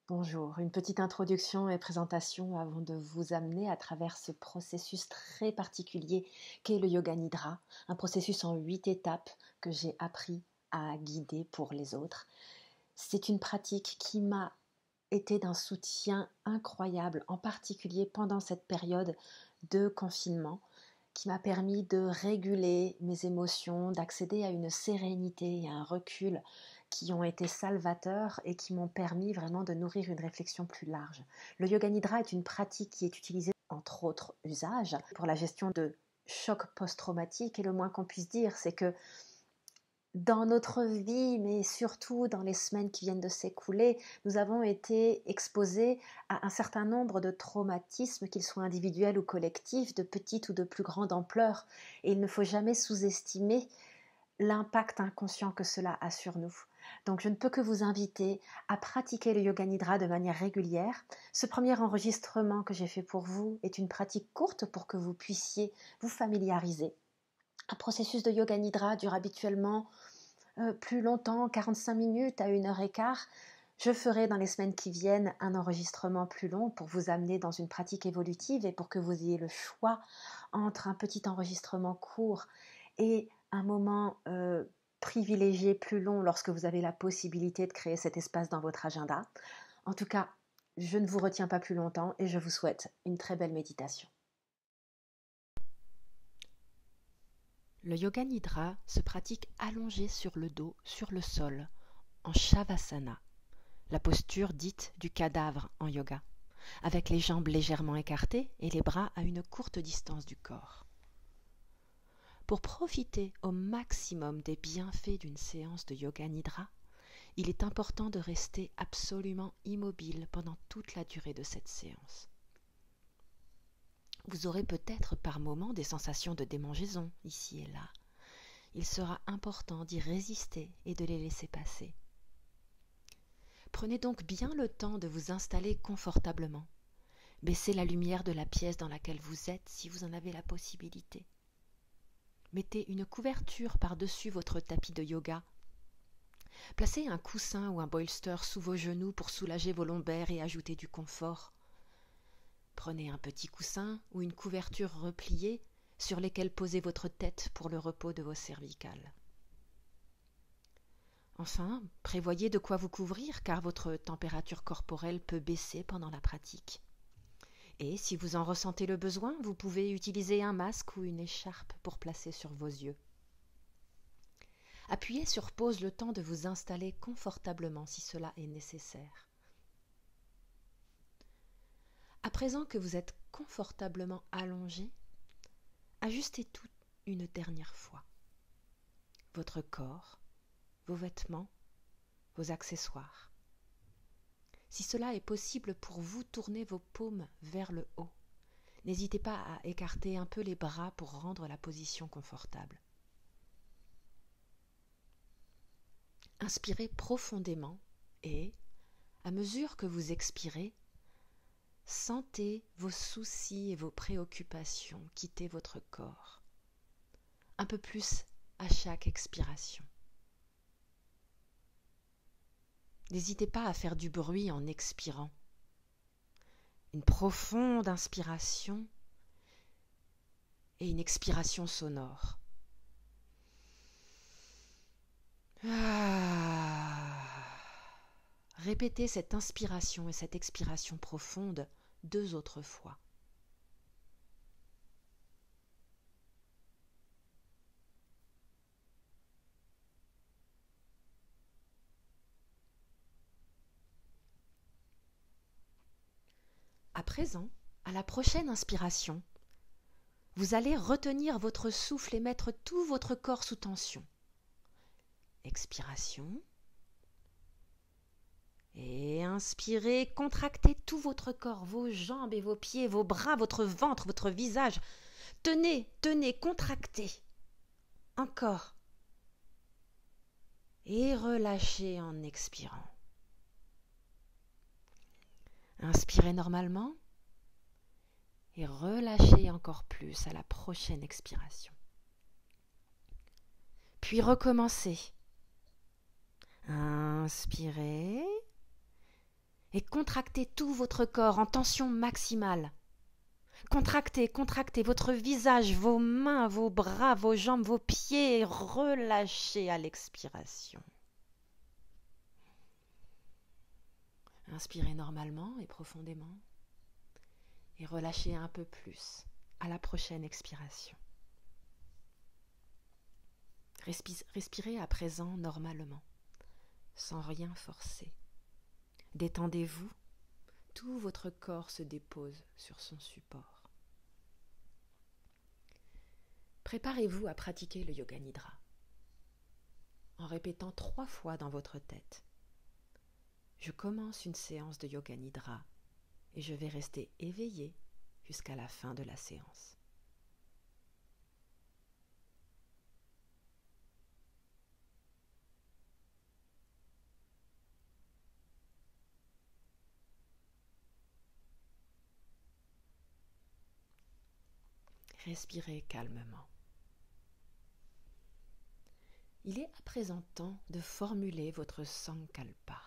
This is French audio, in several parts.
Bonjour, une petite introduction et présentation avant de vous amener à travers ce processus très particulier qu'est le Yoga Nidra, un processus en 8 étapes que j'ai appris à guider pour les autres. C'est une pratique qui m'a été d'un soutien incroyable, en particulier pendant cette période de confinement, qui m'a permis de réguler mes émotions, d'accéder à une sérénité et à un recul qui ont été salvateurs et qui m'ont permis vraiment de nourrir une réflexion plus large. Le Yoga Nidra est une pratique qui est utilisée, entre autres usages, pour la gestion de chocs post-traumatiques, et le moins qu'on puisse dire, c'est que dans notre vie, mais surtout dans les semaines qui viennent de s'écouler, nous avons été exposés à un certain nombre de traumatismes, qu'ils soient individuels ou collectifs, de petite ou de plus grande ampleur. Et il ne faut jamais sous-estimer l'impact inconscient que cela a sur nous. Donc je ne peux que vous inviter à pratiquer le Yoga Nidra de manière régulière. Ce premier enregistrement que j'ai fait pour vous est une pratique courte pour que vous puissiez vous familiariser. Un processus de Yoga Nidra dure habituellement plus longtemps, 45 minutes à 1 h 15. Je ferai dans les semaines qui viennent un enregistrement plus long pour vous amener dans une pratique évolutive et pour que vous ayez le choix entre un petit enregistrement court et un moment privilégié plus long lorsque vous avez la possibilité de créer cet espace dans votre agenda. En tout cas, je ne vous retiens pas plus longtemps et je vous souhaite une très belle méditation. Le Yoga Nidra se pratique allongé sur le dos, sur le sol, en Shavasana, la posture dite du cadavre en yoga, avec les jambes légèrement écartées et les bras à une courte distance du corps. Pour profiter au maximum des bienfaits d'une séance de Yoga Nidra, il est important de rester absolument immobile pendant toute la durée de cette séance. Vous aurez peut-être par moments des sensations de démangeaison ici et là. Il sera important d'y résister et de les laisser passer. Prenez donc bien le temps de vous installer confortablement. Baissez la lumière de la pièce dans laquelle vous êtes si vous en avez la possibilité. Mettez une couverture par-dessus votre tapis de yoga. Placez un coussin ou un bolster sous vos genoux pour soulager vos lombaires et ajouter du confort. Prenez un petit coussin ou une couverture repliée sur lesquels posez votre tête pour le repos de vos cervicales. Enfin, prévoyez de quoi vous couvrir car votre température corporelle peut baisser pendant la pratique. Et si vous en ressentez le besoin, vous pouvez utiliser un masque ou une écharpe pour placer sur vos yeux. Appuyez sur pause le temps de vous installer confortablement si cela est nécessaire. À présent que vous êtes confortablement allongé, ajustez tout une dernière fois. Votre corps, vos vêtements, vos accessoires. Si cela est possible pour vous, tournez vos paumes vers le haut. N'hésitez pas à écarter un peu les bras pour rendre la position confortable. Inspirez profondément et, à mesure que vous expirez, sentez vos soucis et vos préoccupations quitter votre corps. Un peu plus à chaque expiration. N'hésitez pas à faire du bruit en expirant. Une profonde inspiration et une expiration sonore. Répétez cette inspiration et cette expiration profonde 2 autres fois. À présent, à la prochaine inspiration, vous allez retenir votre souffle et mettre tout votre corps sous tension. Expiration. Et inspirez, contractez tout votre corps, vos jambes et vos pieds, vos bras, votre ventre, votre visage. Tenez, tenez, contractez. Encore. Et relâchez en expirant. Inspirez normalement et relâchez encore plus à la prochaine expiration. Puis recommencez. Inspirez et contractez tout votre corps en tension maximale. Contractez, contractez votre visage, vos mains, vos bras, vos jambes, vos pieds et relâchez à l'expiration. Inspirez normalement et profondément et relâchez un peu plus à la prochaine expiration. Respirez à présent normalement, sans rien forcer. Détendez-vous, tout votre corps se dépose sur son support. Préparez-vous à pratiquer le Yoga Nidra en répétant 3 fois dans votre tête. Je commence une séance de Yoga Nidra et je vais rester éveillé jusqu'à la fin de la séance. Respirez calmement. Il est à présent temps de formuler votre Sankalpa.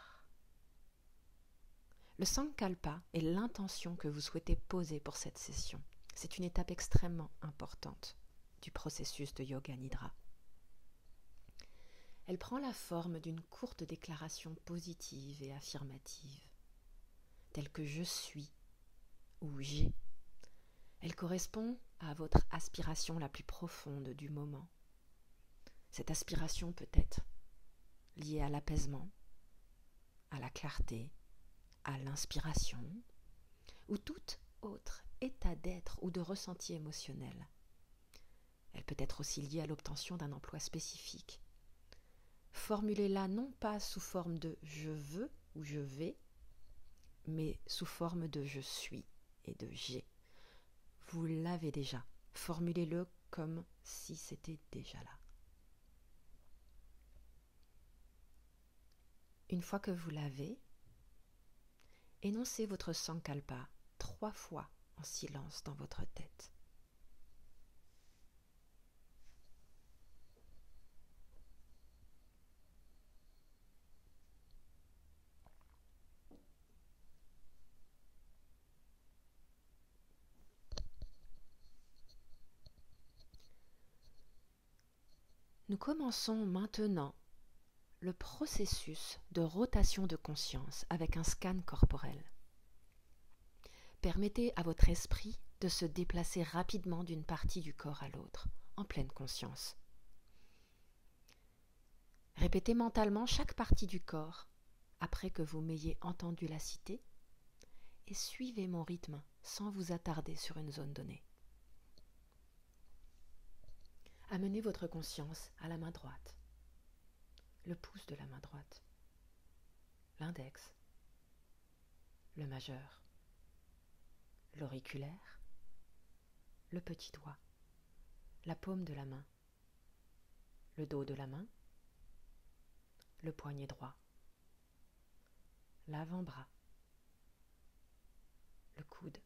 Le Sankalpa est l'intention que vous souhaitez poser pour cette session. C'est une étape extrêmement importante du processus de Yoga Nidra. Elle prend la forme d'une courte déclaration positive et affirmative, telle que je suis ou j'ai. Elle correspond à votre aspiration la plus profonde du moment. Cette aspiration peut être liée à l'apaisement, à la clarté, à l'inspiration ou tout autre état d'être ou de ressenti émotionnel. Elle peut être aussi liée à l'obtention d'un emploi spécifique. Formulez-la non pas sous forme de « je veux » ou « je vais », mais sous forme de « je suis » et de « j'ai ». Vous l'avez déjà. Formulez-le comme si c'était déjà là. Une fois que vous l'avez, énoncez votre Sankalpa 3 fois en silence dans votre tête. Nous commençons maintenant le processus de rotation de conscience avec un scan corporel. Permettez à votre esprit de se déplacer rapidement d'une partie du corps à l'autre, en pleine conscience. Répétez mentalement chaque partie du corps après que vous m'ayez entendu la citer et suivez mon rythme sans vous attarder sur une zone donnée. Amenez votre conscience à la main droite, le pouce de la main droite, l'index, le majeur, l'auriculaire, le petit doigt, la paume de la main, le dos de la main, le poignet droit, l'avant-bras, le coude,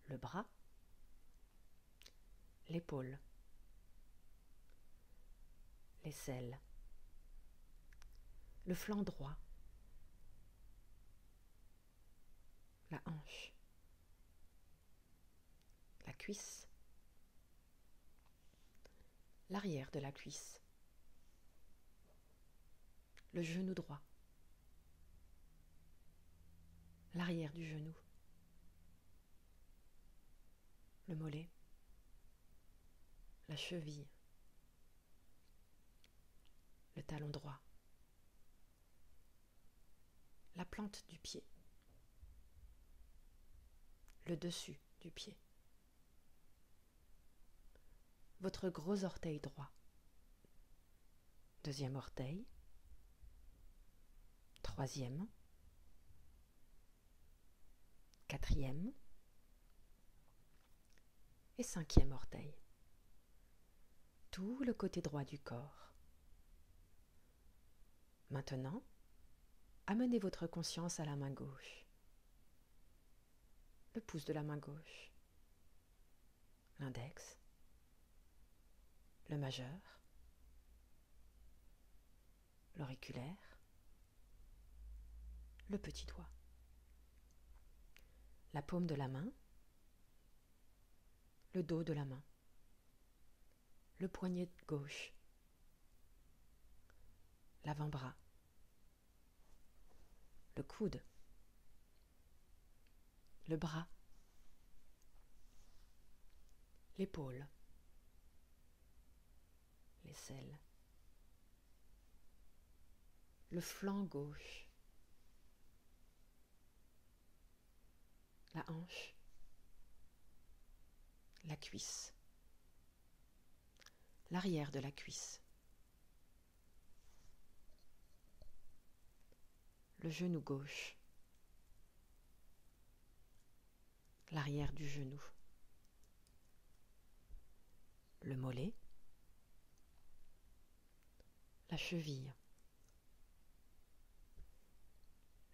le bras, l'épaule, l'aisselle, le flanc droit, la hanche, la cuisse, l'arrière de la cuisse, le genou droit, l'arrière du genou, le mollet, la cheville, le talon droit, la plante du pied, le dessus du pied, votre gros orteil droit, deuxième orteil, troisième, quatrième et cinquième orteil. Tout le côté droit du corps. Maintenant, amenez votre conscience à la main gauche, le pouce de la main gauche, l'index, le majeur, l'auriculaire, le petit doigt, la paume de la main, le dos de la main, le poignet gauche, l'avant-bras, le coude, le bras, l'épaule, l'aisselle, le flanc gauche, la hanche, la cuisse, l'arrière de la cuisse, le genou gauche, l'arrière du genou, le mollet, la cheville,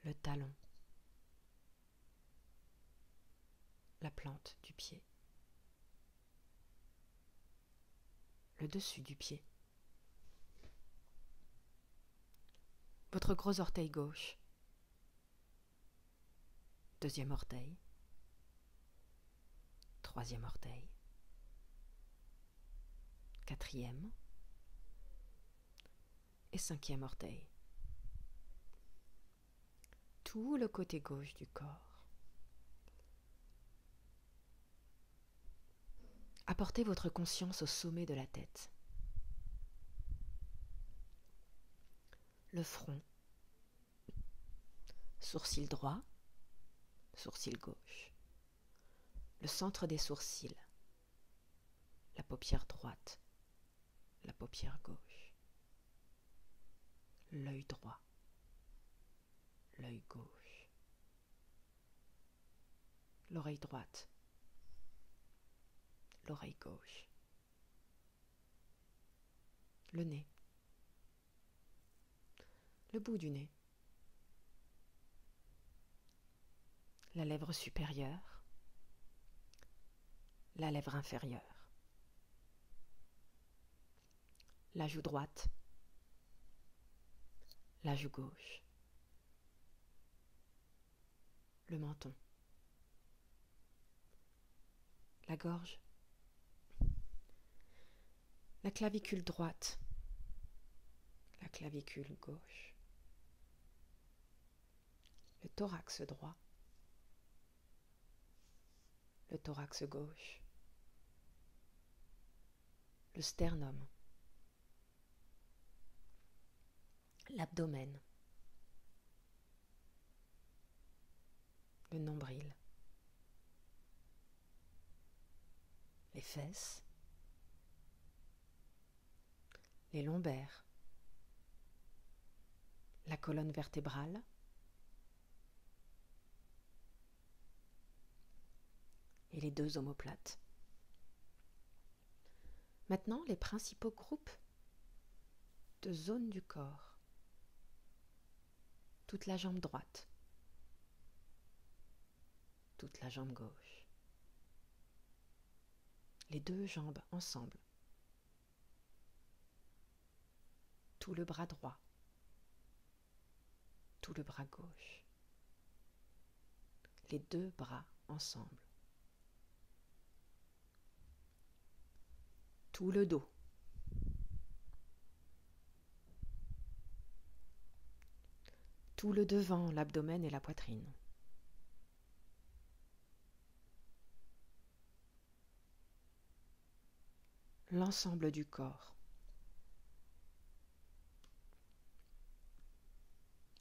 le talon, la plante du pied, le dessus du pied, votre gros orteil gauche, deuxième orteil, troisième orteil, quatrième et cinquième orteil. Tout le côté gauche du corps. Apportez votre conscience au sommet de la tête. Le front, sourcil droit, sourcil gauche, le centre des sourcils, la paupière droite, la paupière gauche, l'œil droit, l'œil gauche, l'oreille droite, l'oreille gauche, le nez, le bout du nez, la lèvre supérieure, la lèvre inférieure, la joue droite, la joue gauche, le menton, la gorge, la clavicule droite, la clavicule gauche, le thorax droit, le thorax gauche, le sternum, l'abdomen, le nombril, les fesses, les lombaires, la colonne vertébrale, et les deux omoplates. Maintenant, les principaux groupes de zones du corps. Toute la jambe droite, toute la jambe gauche, les deux jambes ensemble, tout le bras droit, tout le bras gauche, les deux bras ensemble, tout le dos, tout le devant, l'abdomen et la poitrine, l'ensemble du corps.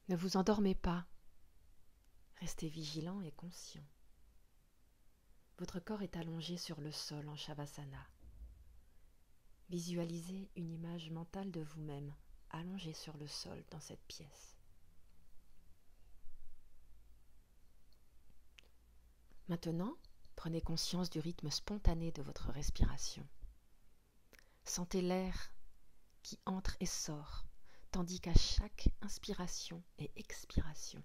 Ne vous endormez pas, restez vigilant et conscient. Votre corps est allongé sur le sol en Shavasana. Visualisez une image mentale de vous-même allongé sur le sol dans cette pièce. Maintenant, prenez conscience du rythme spontané de votre respiration. Sentez l'air qui entre et sort, tandis qu'à chaque inspiration et expiration,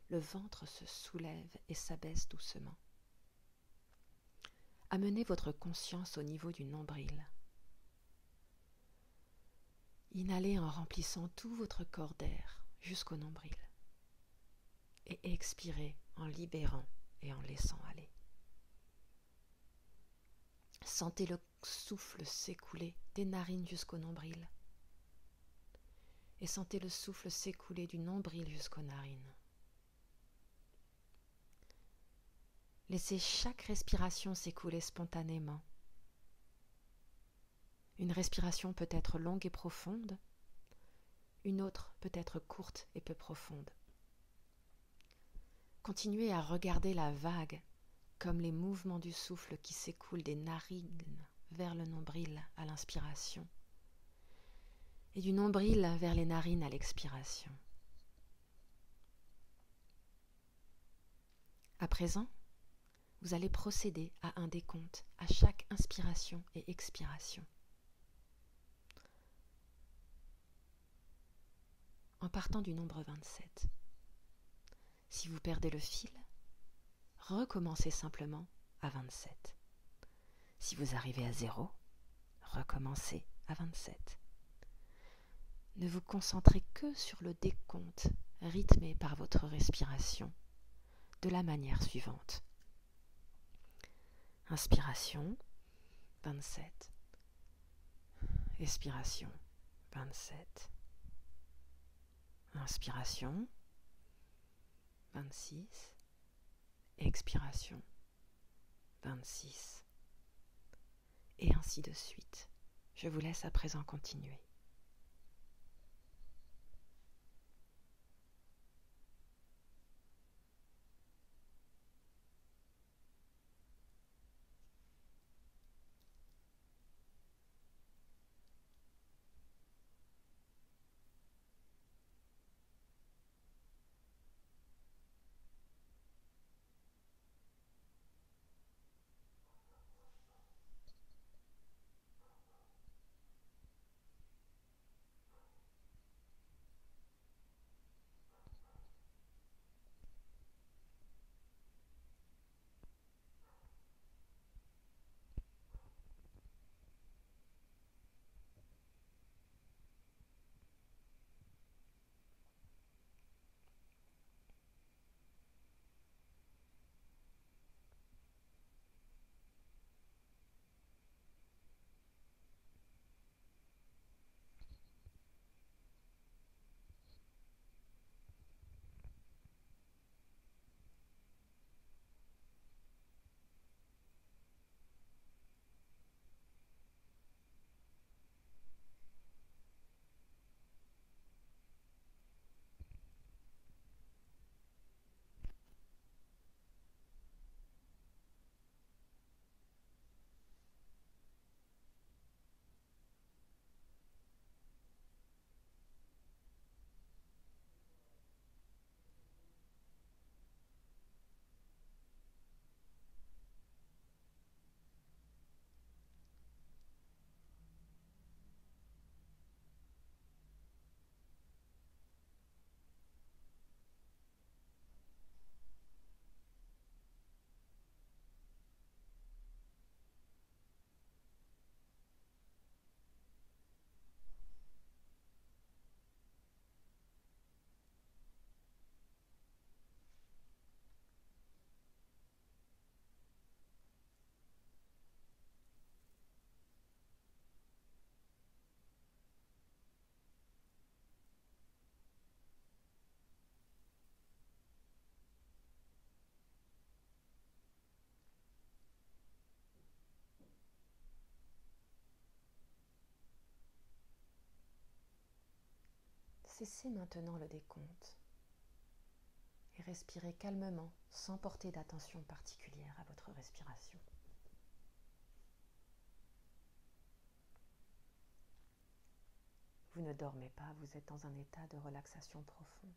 le ventre se soulève et s'abaisse doucement. Amenez votre conscience au niveau du nombril. Inhalez en remplissant tout votre corps d'air jusqu'au nombril. et expirez en libérant et en laissant aller. Sentez le souffle s'écouler des narines jusqu'au nombril et sentez le souffle s'écouler du nombril jusqu'aux narines. Laissez chaque respiration s'écouler spontanément. Une respiration peut être longue et profonde, une autre peut être courte et peu profonde. Continuez à regarder la vague comme les mouvements du souffle qui s'écoule des narines vers le nombril à l'inspiration et du nombril vers les narines à l'expiration. À présent, vous allez procéder à un décompte à chaque inspiration et expiration. En partant du nombre 27. Si vous perdez le fil, recommencez simplement à 27. Si vous arrivez à 0, recommencez à 27. Ne vous concentrez que sur le décompte rythmé par votre respiration de la manière suivante. Inspiration, 27. Expiration, 27. Inspiration, 26. Expiration, 26. Et ainsi de suite. Je vous laisse à présent continuer. Cessez maintenant le décompte et respirez calmement sans porter d'attention particulière à votre respiration. Vous ne dormez pas, vous êtes dans un état de relaxation profond.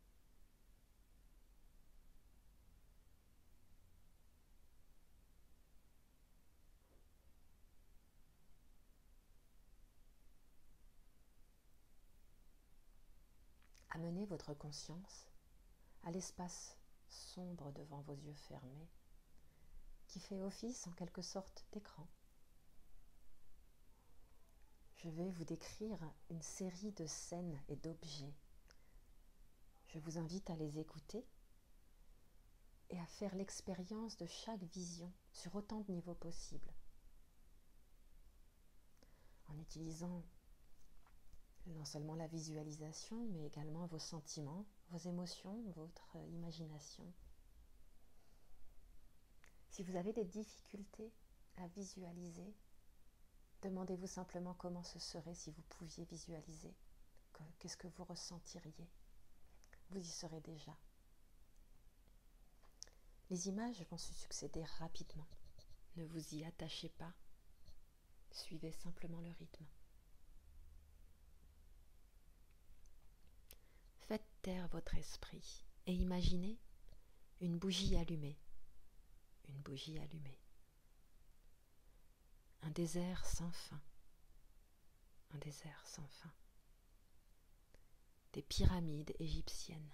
Amenez votre conscience à l'espace sombre devant vos yeux fermés, qui fait office en quelque sorte d'écran. Je vais vous décrire une série de scènes et d'objets. Je vous invite à les écouter et à faire l'expérience de chaque vision sur autant de niveaux possibles, en utilisant non seulement la visualisation, mais également vos sentiments, vos émotions, votre imagination. Si vous avez des difficultés à visualiser, demandez-vous simplement comment ce serait si vous pouviez visualiser. Qu'est-ce que vous ressentiriez? Vous y serez déjà. Les images vont se succéder rapidement. Ne vous y attachez pas. Suivez simplement le rythme. Faites taire votre esprit et imaginez une bougie allumée. Une bougie allumée. Un désert sans fin. Un désert sans fin. Des pyramides égyptiennes.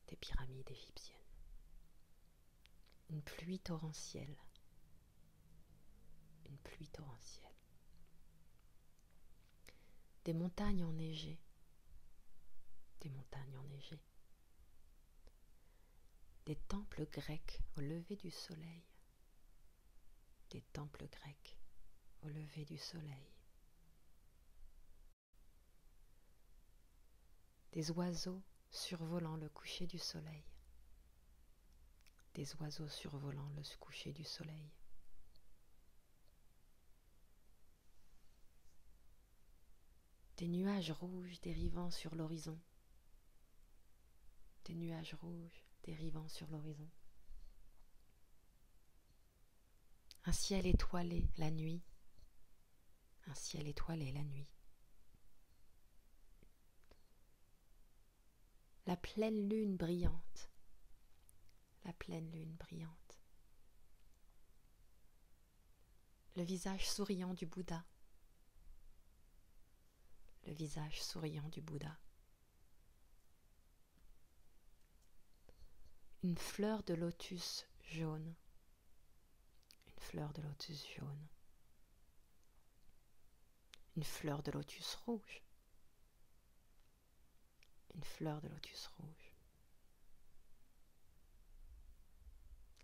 Des pyramides égyptiennes. Une pluie torrentielle. Une pluie torrentielle. Des montagnes enneigées. Des montagnes enneigées. Des temples grecs au lever du soleil. Des temples grecs au lever du soleil. Des oiseaux survolant le coucher du soleil. Des oiseaux survolant le coucher du soleil. Des nuages rouges dérivant sur l'horizon. Des nuages rouges dérivant sur l'horizon. Un ciel étoilé la nuit. Un ciel étoilé la nuit. La pleine lune brillante. La pleine lune brillante. Le visage souriant du Bouddha. Le visage souriant du Bouddha. Une fleur de lotus jaune. Une fleur de lotus jaune. Une fleur de lotus rouge. Une fleur de lotus rouge.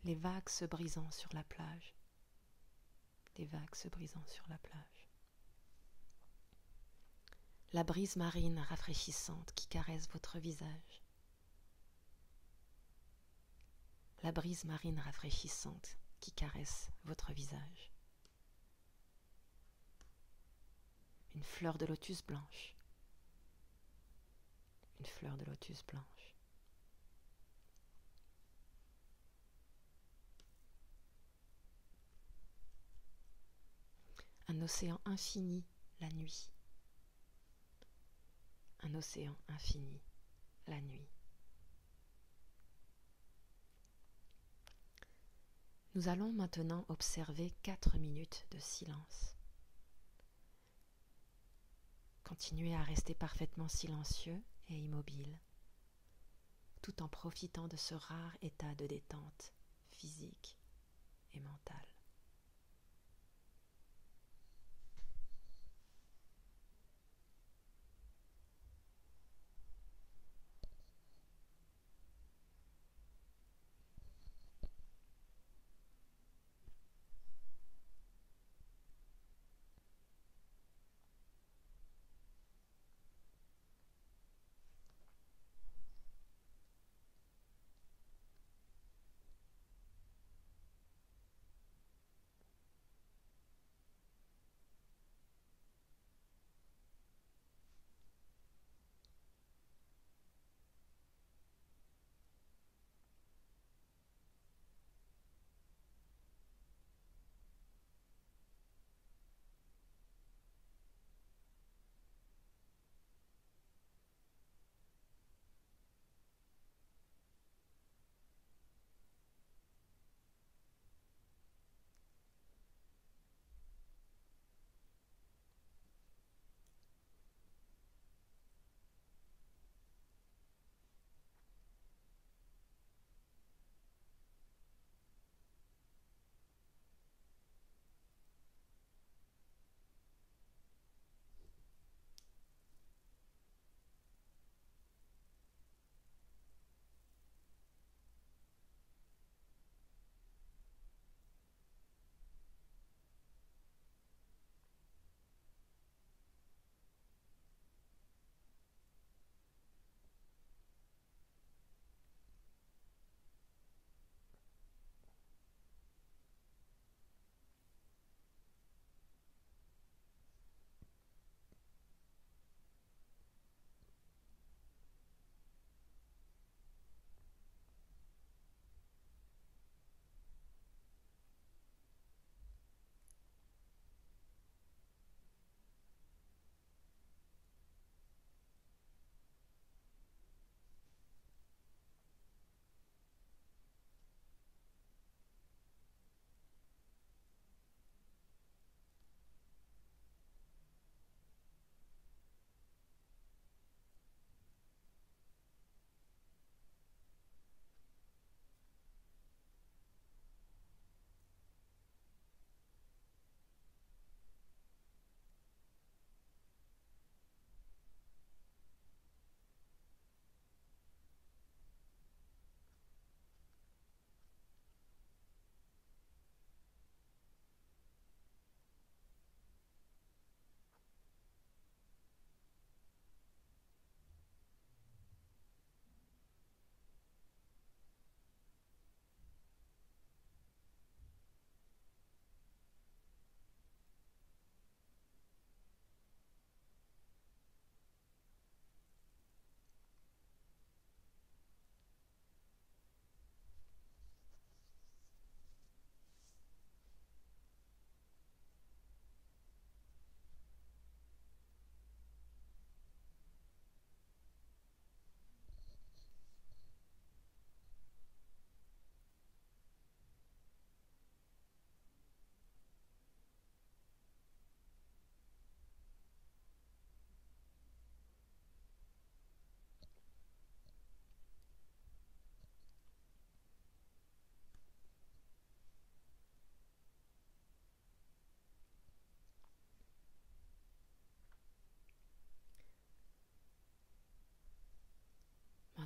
Les vagues se brisant sur la plage. Les vagues se brisant sur la plage. La brise marine rafraîchissante qui caresse votre visage. La brise marine rafraîchissante qui caresse votre visage. Une fleur de lotus blanche. Une fleur de lotus blanche. Un océan infini la nuit. Un océan infini la nuit. Nous allons maintenant observer 4 minutes de silence. Continuez à rester parfaitement silencieux et immobile, tout en profitant de ce rare état de détente physique et mentale.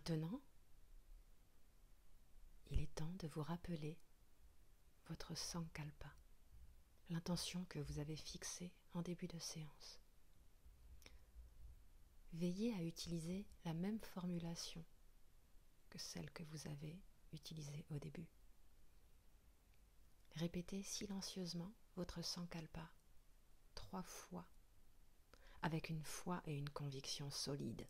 Maintenant, il est temps de vous rappeler votre Sankalpa, l'intention que vous avez fixée en début de séance. Veillez à utiliser la même formulation que celle que vous avez utilisée au début. Répétez silencieusement votre Sankalpa 3 fois, avec une foi et une conviction solides.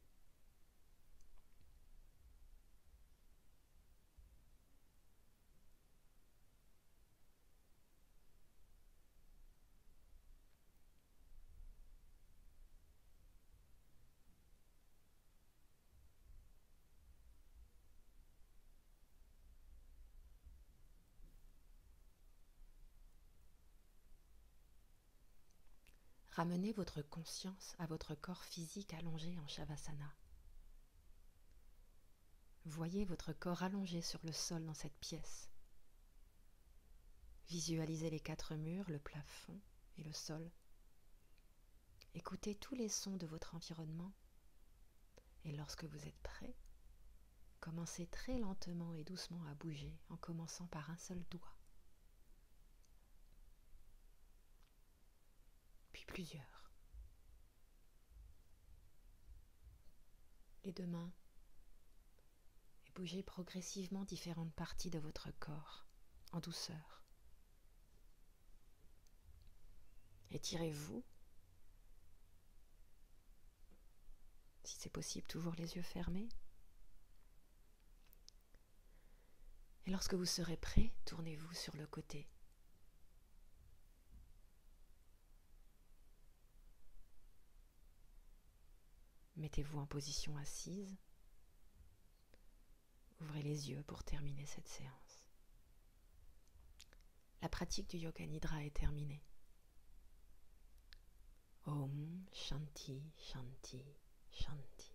Ramenez votre conscience à votre corps physique allongé en Shavasana. Voyez votre corps allongé sur le sol dans cette pièce. Visualisez les 4 murs, le plafond et le sol. Écoutez tous les sons de votre environnement. Et lorsque vous êtes prêt, commencez très lentement et doucement à bouger en commençant par un seul doigt. Puis plusieurs. Les 2 mains. Et bougez progressivement différentes parties de votre corps en douceur. Étirez-vous. Si c'est possible, toujours les yeux fermés. Et lorsque vous serez prêt, tournez-vous sur le côté. Mettez-vous en position assise. Ouvrez les yeux pour terminer cette séance. La pratique du Yoga Nidra est terminée. Om Shanti Shanti Shanti.